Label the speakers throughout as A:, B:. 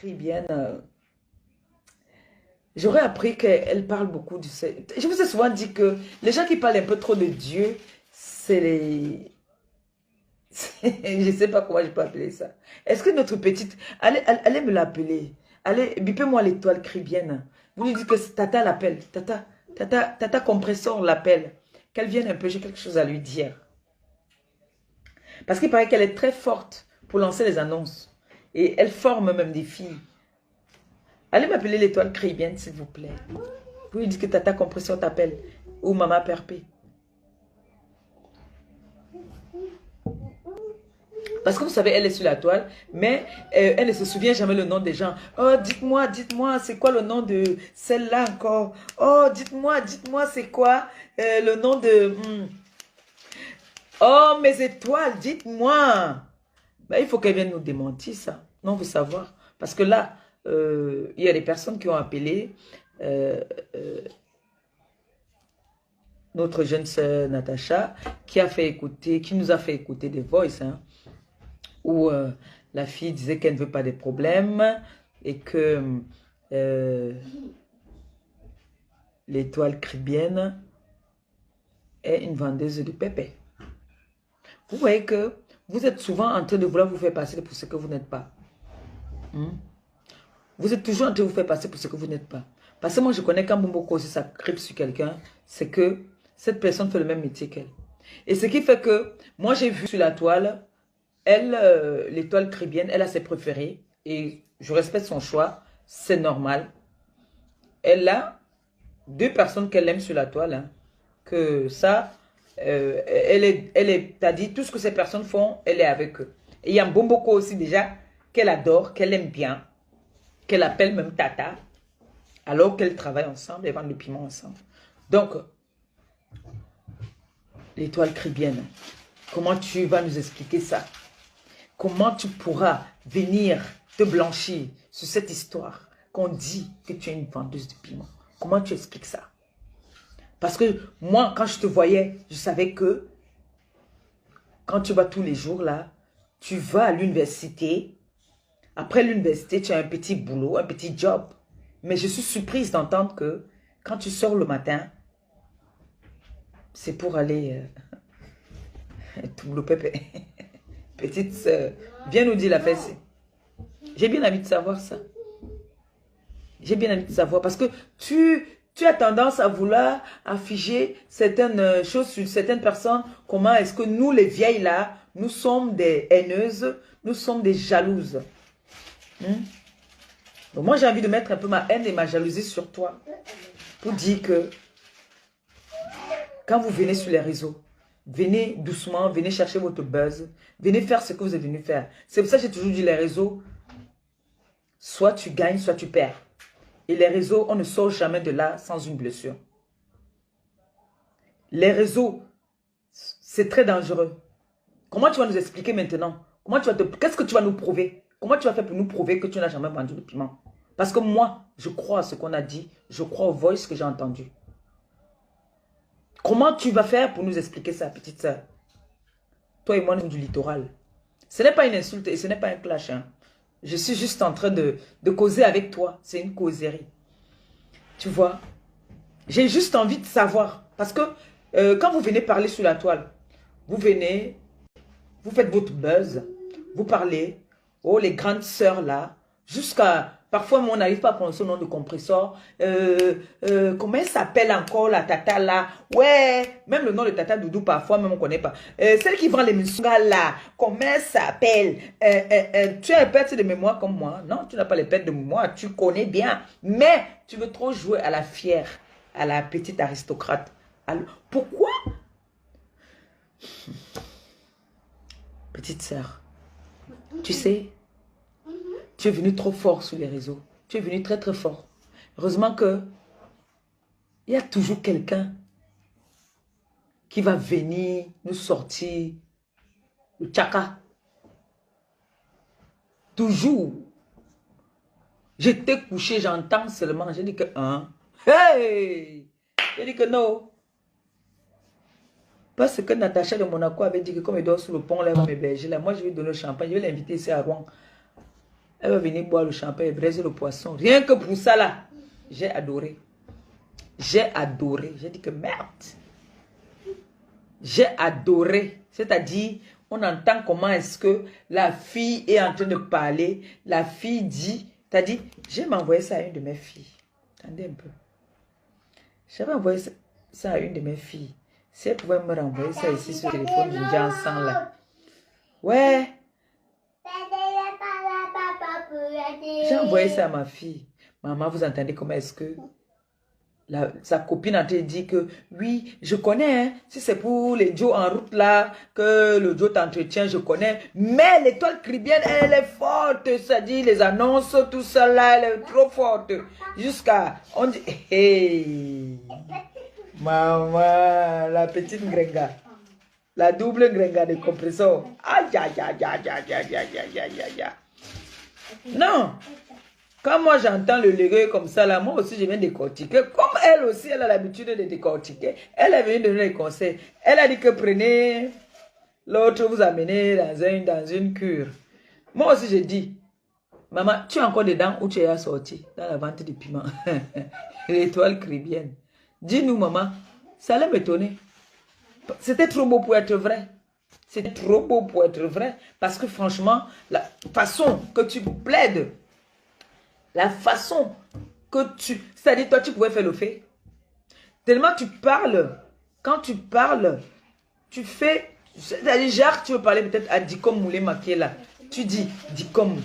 A: Bien. J'aurais appris qu'elle parle beaucoup du... Je vous ai souvent dit que les gens qui parlent un peu trop de Dieu, c'est les... Je ne sais pas comment je peux appeler ça. Est-ce que notre petite... Allez me l'appeler. Allez, bipez-moi l'étoile cribienne. Vous lui dites que Tata l'appelle. Tata Compressor l'appelle. Qu'elle vienne un peu, j'ai quelque chose à lui dire. Parce qu'il paraît qu'elle est très forte pour lancer les annonces. Et elle forme même des filles. Allez m'appeler l'étoile cribienne, s'il vous plaît. Vous lui dites que Tata Compression t'appelle. Ou Maman Perpé. Parce que vous savez, elle est sur la toile, mais elle ne se souvient jamais le nom des gens. Oh, dites-moi, c'est quoi le nom de celle-là encore? Oh, dites-moi, c'est quoi le nom de... Oh, mes étoiles, dites-moi. Ben, il faut qu'elle vienne nous démentir ça. Non, vous savoir. Parce que là, il y a des personnes qui ont appelé euh, euh, notre jeune sœur Natacha, qui nous a fait écouter des voices, hein, où la fille disait qu'elle ne veut pas des problèmes et que euh, l'étoile cribienne est une vendeuse de pépé. Vous voyez que vous êtes souvent en train de vouloir vous faire passer pour ce que vous n'êtes pas. Vous êtes toujours en train de vous faire passer pour ce que vous n'êtes pas. Parce que moi, je connais quand Bomboko aussi ça grippe sur quelqu'un, c'est que cette personne fait le même métier qu'elle. Et ce qui fait que, moi, j'ai vu sur la toile, elle, l'étoile cribienne, elle a ses préférés. Et je respecte son choix, c'est normal. Elle a deux personnes qu'elle aime sur la toile. Hein, que ça, t'as dit, tout ce que ces personnes font, elle est avec eux. Et il y a Bomboko aussi déjà, qu'elle adore, qu'elle aime bien, qu'elle appelle même Tata, alors qu'elles travaillent ensemble et vendent le piment ensemble. Donc, l'étoile cribienne, comment tu vas nous expliquer ça? Comment tu pourras venir te blanchir sur cette histoire qu'on dit que tu es une vendeuse de piment? Comment tu expliques ça? Parce que moi, quand je te voyais, je savais que quand tu vas tous les jours là, tu vas à l'université. Après l'université, tu as un petit boulot, un petit job. Mais je suis surprise d'entendre que quand tu sors le matin, c'est pour aller tout le pépé. Petite sœur, viens nous dire la fesse. J'ai bien envie de savoir ça. J'ai bien envie de savoir parce que tu as tendance à vouloir afficher certaines choses sur certaines personnes. Comment est-ce que nous, les vieilles là, nous sommes des haineuses, nous sommes des jalouses. Donc moi, j'ai envie de mettre un peu ma haine et ma jalousie sur toi pour dire que quand vous venez sur les réseaux, venez doucement, venez chercher votre buzz, venez faire ce que vous êtes venu faire. C'est pour ça que j'ai toujours dit les réseaux, soit tu gagnes, soit tu perds. Et les réseaux, on ne sort jamais de là sans une blessure. Les réseaux, c'est très dangereux. Comment tu vas nous expliquer maintenant? Qu'est-ce que tu vas nous prouver? Comment tu vas faire pour nous prouver que tu n'as jamais vendu de piment? Parce que moi, je crois à ce qu'on a dit. Je crois aux voices que j'ai entendues. Comment tu vas faire pour nous expliquer ça, petite sœur? Toi et moi, nous sommes du littoral. Ce n'est pas une insulte et ce n'est pas un clash. Hein. Je suis juste en train de causer avec toi. C'est une causerie. Tu vois? J'ai juste envie de savoir. Parce que quand vous venez parler sur la toile, vous venez, vous faites votre buzz, vous parlez, oh les grandes sœurs là, jusqu'à, parfois on n'arrive pas à prendre son nom de compresseur, comment elle s'appelle encore la tata là, ouais, même le nom de tata Doudou parfois même on ne connaît pas, celle qui vend les musungas là, comment elle s'appelle, tu as les pertes de mémoire comme moi, non tu n'as pas les pertes de mémoire, tu connais bien, mais tu veux trop jouer à la fière, à la petite aristocrate. Alors, pourquoi? Petite sœur, tu sais, tu es venu trop fort sur les réseaux. Tu es venu très très fort. Heureusement que il y a toujours quelqu'un qui va venir nous sortir le tchaka. Toujours. J'étais couché, j'entends seulement. J'ai dit que hey! J'ai dit que non. Parce que Natacha de Monaco avait dit que comme elle dort sous le pont, là, elle va m'héberger là. Moi, je vais donner le champagne. Je vais l'inviter ici à Rouen. Elle va venir boire le champagne et braiser le poisson. Rien que pour ça là, j'ai adoré. J'ai adoré. J'ai dit que merde. J'ai adoré. C'est-à-dire, on entend comment est-ce que la fille est en train de parler. La fille dit, c'est-à-dire, j'ai m'envoyé ça à une de mes filles. Attendez un peu. J'avais envoyé ça à une de mes filles. Si elle pouvait me renvoyer ça ici sur le téléphone, je dis ensemble là. Ouais. J'ai envoyé ça à ma fille. Maman, vous entendez comment est-ce que sa copine en train de dire que oui, je connais, hein, si c'est pour les Joe en route là, que le Joe t'entretient, je connais. Mais l'étoile caribéenne, elle est forte, ça dit les annonces, tout ça là, elle est trop forte. Jusqu'à, on dit, hey, maman, la petite grenga, la double grenga de compresseur. Aïe, aïe, aïe, aïe, aïe, aïe, aïe, aïe, aïe, aïe, aïe. Non. Quand moi j'entends le légué comme ça, là, moi aussi je viens décortiquer. Comme elle aussi, elle a l'habitude de décortiquer. Elle est venue donner des conseils. Elle a dit que prenez l'autre, vous amenez dans une cure. Moi aussi je dis, maman, tu es encore dedans ou tu es sorti dans la vente de piment? L'étoile caribéenne. Dis-nous, maman, ça allait m'étonner. C'était trop beau pour être vrai. C'était trop beau pour être vrai. Parce que franchement, la façon que tu plaides, la façon que tu... C'est-à-dire, toi, tu pouvais faire le fait. Tellement tu parles. Quand tu parles, tu fais... C'est-à-dire, Jacques, tu veux parler peut-être à Dicom Moulema qui est là. Tu dis, Dicom,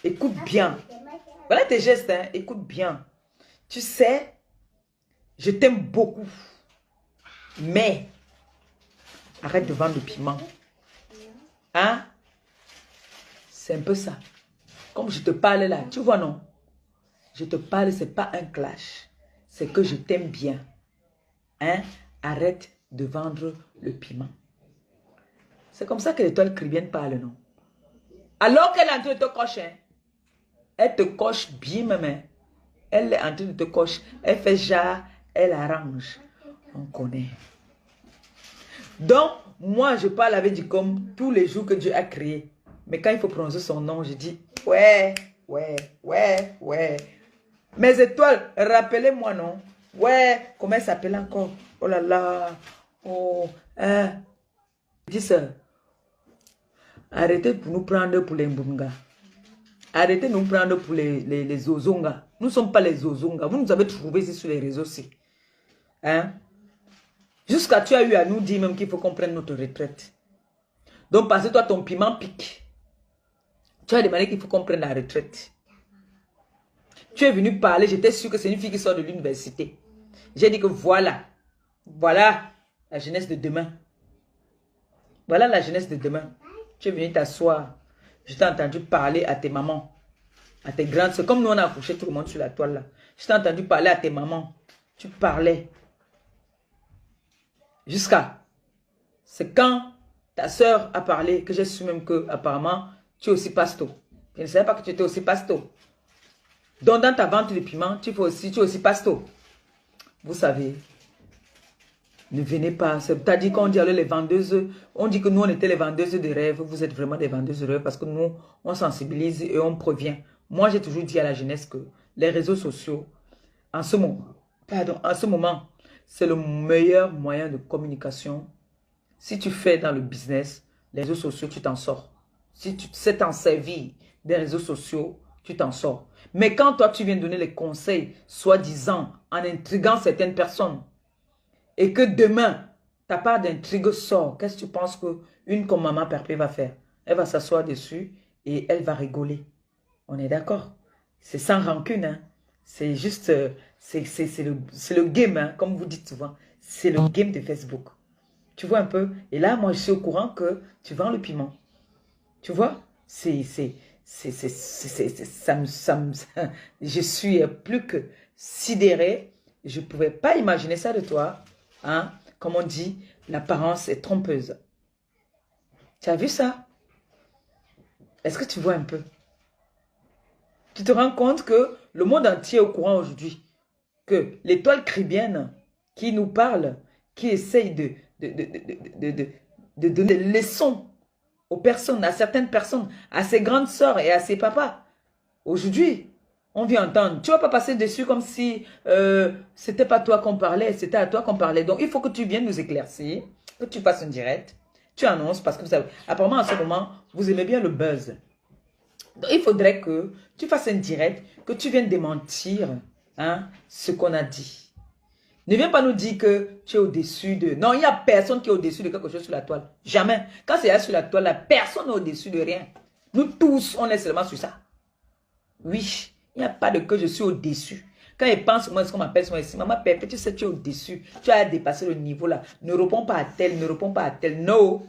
A: écoute bien. Voilà tes gestes, hein, écoute bien. Tu sais, je t'aime beaucoup. Mais, arrête de vendre le piment. Hein? C'est un peu ça. Comme je te parle là, tu vois, non? Je te parle, ce n'est pas un clash. C'est que je t'aime bien. Hein? Arrête de vendre le piment. C'est comme ça que l'étoile caribéenne parle, non? Alors qu'elle est en train de te cocher. Hein? Elle te coche bien, même. Elle est en train de te cocher. Elle fait genre, elle arrange. On connaît. Donc, moi, je parle avec du comme tous les jours que Dieu a créé. Mais quand il faut prononcer son nom, je dis, ouais, ouais, ouais, ouais. Mes étoiles, rappelez-moi, non? Ouais, comment elle s'appelle encore? Oh là là. Oh, hein. Dis ça. Arrêtez de nous prendre pour les Mbunga. Arrêtez de nous prendre pour les Zozonga. Nous ne sommes pas les Zozonga. Vous nous avez trouvé ici sur les réseaux aussi. Hein? Jusqu'à tu as eu à nous dire même qu'il faut qu'on prenne notre retraite. Donc, parce que toi, ton piment pique. Tu as demandé qu'il faut qu'on prenne la retraite. Tu es venu parler, j'étais sûr que c'est une fille qui sort de l'université. J'ai dit que voilà la jeunesse de demain. Voilà la jeunesse de demain. Tu es venu t'asseoir. Je t'ai entendu parler à tes mamans, à tes grandes soeurs. Comme nous, on a accouché tout le monde sur la toile là. Je t'ai entendu parler à tes mamans. Tu parlais. Jusqu'à... C'est quand ta soeur a parlé que j'ai su même que apparemment tu es aussi pasto. Je ne savais pas que tu étais aussi pasto. Donc, dans ta vente de piment, tu es aussi pasto. Vous savez, ne venez pas. C'est-à-dire qu'on dit alors les vendeuses, on dit que nous, on était les vendeuses de rêves. Vous êtes vraiment des vendeuses de rêves parce que nous, on sensibilise et on prévient. Moi, j'ai toujours dit à la jeunesse que les réseaux sociaux, en ce moment, c'est le meilleur moyen de communication. Si tu fais dans le business, les réseaux sociaux, tu t'en sors. Si tu sais t'en servir des réseaux sociaux, tu t'en sors. Mais quand toi, tu viens donner les conseils, soi-disant, en intriguant certaines personnes, et que demain, ta part d'intrigue sort, qu'est-ce que tu penses qu'une comme Maman Perpé va faire? Elle va s'asseoir dessus et elle va rigoler. On est d'accord? C'est sans rancune, hein? C'est juste, c'est le game, hein? Comme vous dites souvent. C'est le game de Facebook. Tu vois un peu? Et là, moi, je suis au courant que tu vends le piment. Tu vois? Je suis plus que sidérée. Je ne pouvais pas imaginer ça de toi. Hein? Comme on dit, l'apparence est trompeuse. Tu as vu ça? Est-ce que tu vois un peu? Tu te rends compte que le monde entier est au courant aujourd'hui que l'étoile caribéenne qui nous parle, qui essaye de donner des leçons aux personnes, à certaines personnes, à ses grandes sœurs et à ses papas. Aujourd'hui, on vient entendre. Tu ne vas pas passer dessus comme si c'était pas toi qu'on parlait, c'était à toi qu'on parlait. Donc, il faut que tu viennes nous éclaircir, que tu fasses un direct. Tu annonces parce que vous savez, apparemment, à ce moment, vous aimez bien le buzz. Donc, il faudrait que tu fasses un direct, que tu viennes démentir ce qu'on a dit. Ne viens pas nous dire que tu es au-dessus de... Non, il n'y a personne qui est au-dessus de quelque chose sur la toile. Jamais. Quand c'est là sur la toile, là, personne n'est au-dessus de rien. Nous tous, on est seulement sur ça. Oui, il n'y a pas de que je suis au-dessus. Quand ils pensent, moi, ce qu'on m'appelle, maman, Pépé, tu sais, tu es au-dessus. Tu as dépassé le niveau là. Ne réponds pas à tel, ne réponds pas à tel. Non.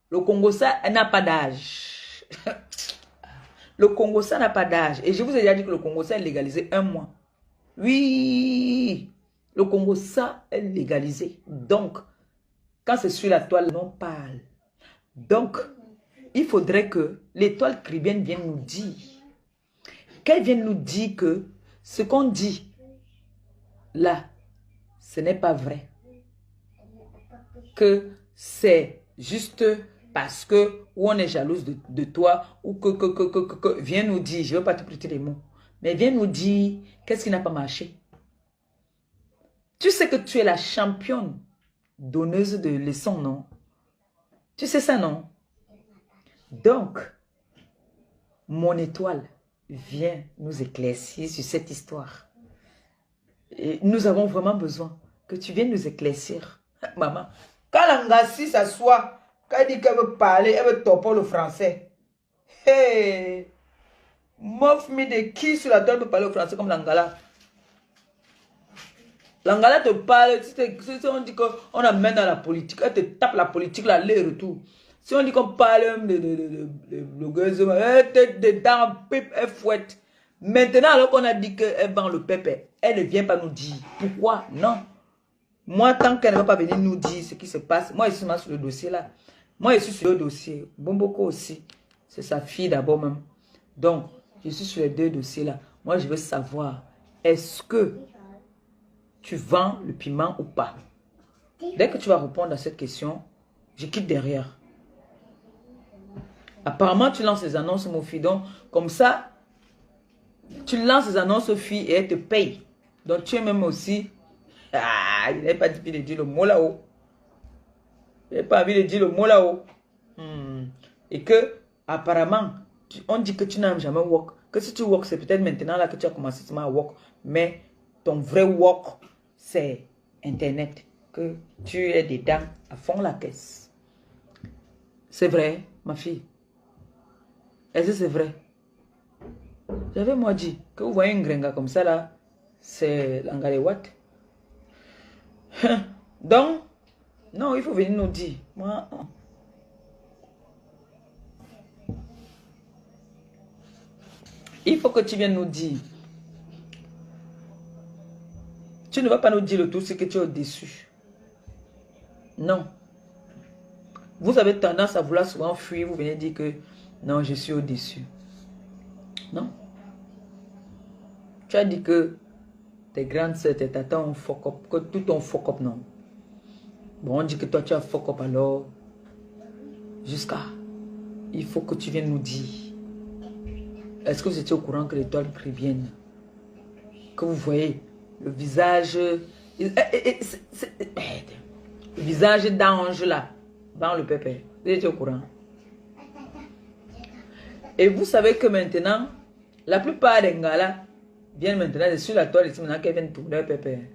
A: Le Congo, ça n'a pas d'âge. Le Congo, ça n'a pas d'âge. Et je vous ai déjà dit que le Congo, ça est légalisé 1 mois. Oui. Le Congo, ça est légalisé. Donc, quand c'est sur la toile, on parle. Donc, il faudrait que l'étoile caribéenne vienne nous dire. Qu'elle vienne nous dire que ce qu'on dit là, ce n'est pas vrai. Que c'est juste parce que ou on est jalouse de toi ou que viens nous dire, je ne veux pas te prêter les mots, mais viens nous dire qu'est-ce qui n'a pas marché. Tu sais que tu es la championne donneuse de leçons, non? Tu sais ça, non? Donc, mon étoile vient nous éclaircir sur cette histoire. Et nous avons vraiment besoin que tu viennes nous éclaircir. Maman, quand l'Angassi s'assoit, quand elle dit qu'elle veut parler, elle veut toper le français. Hey! Mof mi de qui sur la toile peut parler au français comme l'Angala? L'Angala te parle, si on dit qu'on amène dans la politique, elle te tape la politique, là, les retours. Si on dit qu'on parle de blogueuse, elle te dedans, pipe, elle fouette. Maintenant, alors qu'on a dit qu'elle vend le pépé, elle ne vient pas nous dire. Pourquoi? Non. Moi, tant qu'elle ne va pas venir nous dire ce qui se passe, moi, je suis sur le dossier là. Moi, je suis sur le dossier. Bomboko aussi. C'est sa fille d'abord même. Donc, je suis sur les 2 dossiers là. Moi, je veux savoir, est-ce que tu vends le piment ou pas? Dès que tu vas répondre à cette question, je quitte derrière. Apparemment, tu lances les annonces, mon fils. Donc, comme ça, tu lances les annonces aux filles et elles te payent. Donc, tu es même aussi... Ah, il n'avait pas envie de dire le mot là-haut. Il n'avait pas envie de dire le mot là-haut. Et que, apparemment, on dit que tu n'as jamais walk. Que si tu walk, c'est peut-être maintenant là que tu as commencé à walk. Mais ton vrai walk, c'est Internet. Que tu es dedans à fond la caisse. C'est vrai, ma fille. Est-ce que c'est vrai? J'avais moi dit que vous voyez une gringa comme ça là, c'est l'angalewat. Donc, non, il faut venir nous dire. Moi, il faut que tu viennes nous dire. Tu ne vas pas nous dire le tout, c'est que tu es au-dessus. Non. Vous avez tendance à vouloir souvent fuir, vous venez dire que non, je suis au-dessus. Non. Tu as dit que tes grandes soeurs, tes tatas ont fuck up, que tout ton fuck up, non. Bon, on dit que toi tu as fuck up alors. Jusqu'à. Il faut que tu viennes nous dire. Est-ce que vous étiez au courant que l'étoile caribéenne, que vous voyez le visage, le visage d'ange là, dans le pépé. Vous étiez au courant? Et vous savez que maintenant, la plupart des gars là viennent maintenant sur la toile ici maintenant qu'elles viennent tourner le pépé.